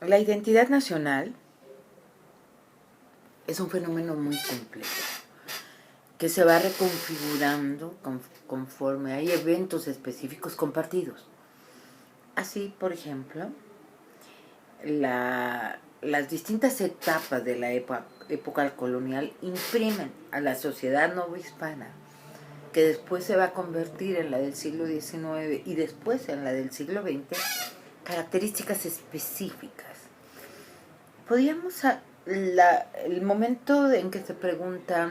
La identidad nacional es un fenómeno muy complejo que se va reconfigurando conforme hay eventos específicos compartidos. Así, por ejemplo, las distintas etapas de la época colonial imprimen a la sociedad novohispana, que después se va a convertir en la del siglo XIX y después en la del siglo XX, características específicas. El momento en que se pregunta,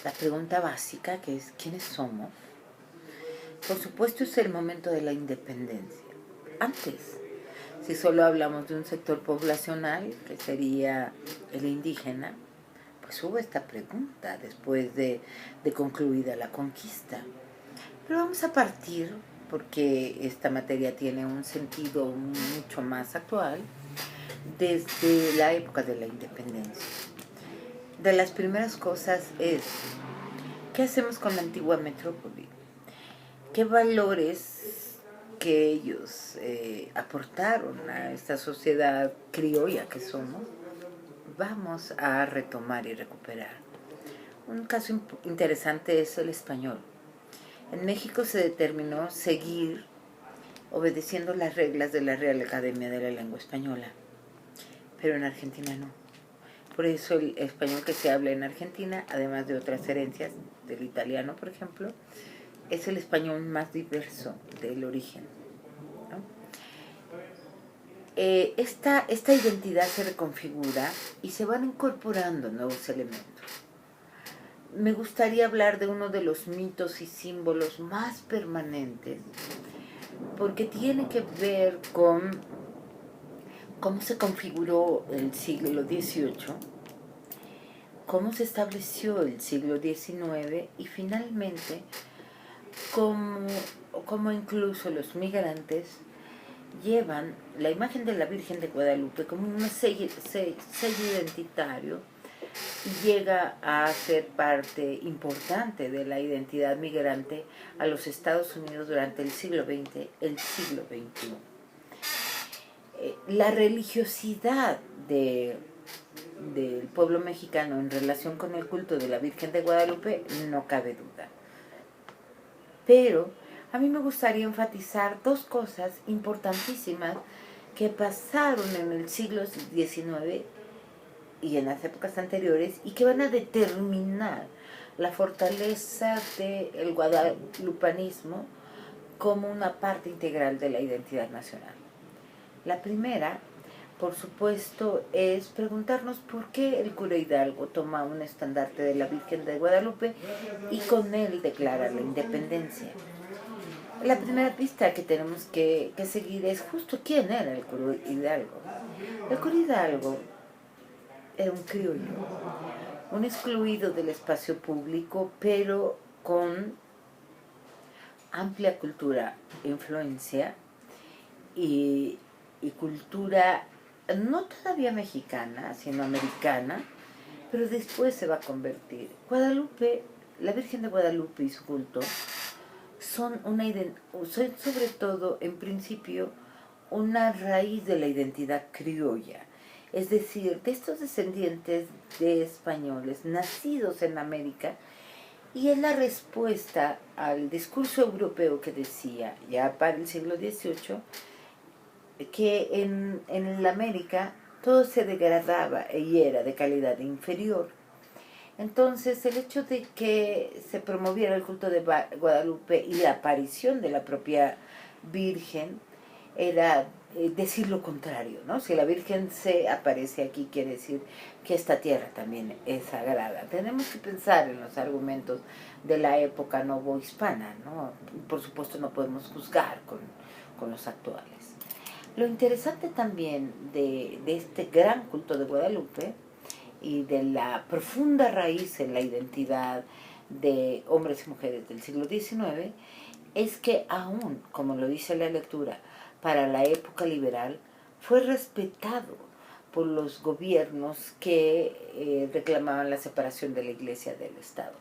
la pregunta básica, que es ¿quiénes somos? Por supuesto es el momento de la independencia. Antes, si solo hablamos de un sector poblacional, que sería el indígena, pues hubo esta pregunta después de concluida la conquista. Pero vamos a partir, porque esta materia tiene un sentido mucho más actual, desde la época de la independencia. De las primeras cosas es, ¿qué hacemos con la antigua metrópoli? ¿Qué valores que ellos aportaron a esta sociedad criolla que somos vamos a retomar y recuperar? Un caso interesante es el español. En México se determinó seguir obedeciendo las reglas de la Real Academia de la Lengua Española, pero en Argentina no. Por eso el español que se habla en Argentina, además de otras herencias del italiano, por ejemplo, es el español más diverso del origen, ¿no? Esta identidad se reconfigura y se van incorporando nuevos elementos. Me gustaría hablar de uno de los mitos y símbolos más permanentes, porque tiene que ver con cómo se configuró el siglo XVIII, cómo se estableció el siglo XIX y finalmente cómo incluso los migrantes llevan la imagen de la Virgen de Guadalupe como un sello identitario y llega a ser parte importante de la identidad migrante a los Estados Unidos durante el siglo XX, el siglo XXI. La religiosidad del pueblo mexicano en relación con el culto de la Virgen de Guadalupe no cabe duda. Pero a mí me gustaría enfatizar dos cosas importantísimas que pasaron en el siglo XIX y en las épocas anteriores y que van a determinar la fortaleza del guadalupanismo como una parte integral de la identidad nacional. La primera, por supuesto, es preguntarnos por qué el cura Hidalgo toma un estandarte de la Virgen de Guadalupe y con él declara la independencia. La primera pista que tenemos que seguir es justo quién era el cura Hidalgo. El cura Hidalgo era un criollo, un excluido del espacio público, pero con amplia cultura, influencia y cultura no todavía mexicana, sino americana, pero después se va a convertir. Guadalupe, la Virgen de Guadalupe y su culto son sobre todo, en principio, una raíz de la identidad criolla. Es decir, de estos descendientes de españoles nacidos en América, y es la respuesta al discurso europeo que decía, ya para el siglo XVIII, que en la América todo se degradaba y era de calidad inferior. Entonces el hecho de que se promoviera el culto de Guadalupe y la aparición de la propia Virgen era decir lo contrario, ¿no? Si la Virgen se aparece aquí, quiere decir que esta tierra también es sagrada. Tenemos que pensar en los argumentos de la época novohispana, ¿no? Por supuesto no podemos juzgar con los actuales. Lo interesante también de este gran culto de Guadalupe y de la profunda raíz en la identidad de hombres y mujeres del siglo XIX es que aún, como lo dice la lectura, para la época liberal fue respetado por los gobiernos que reclamaban la separación de la Iglesia del Estado.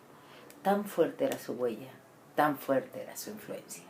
Tan fuerte era su huella, tan fuerte era su influencia.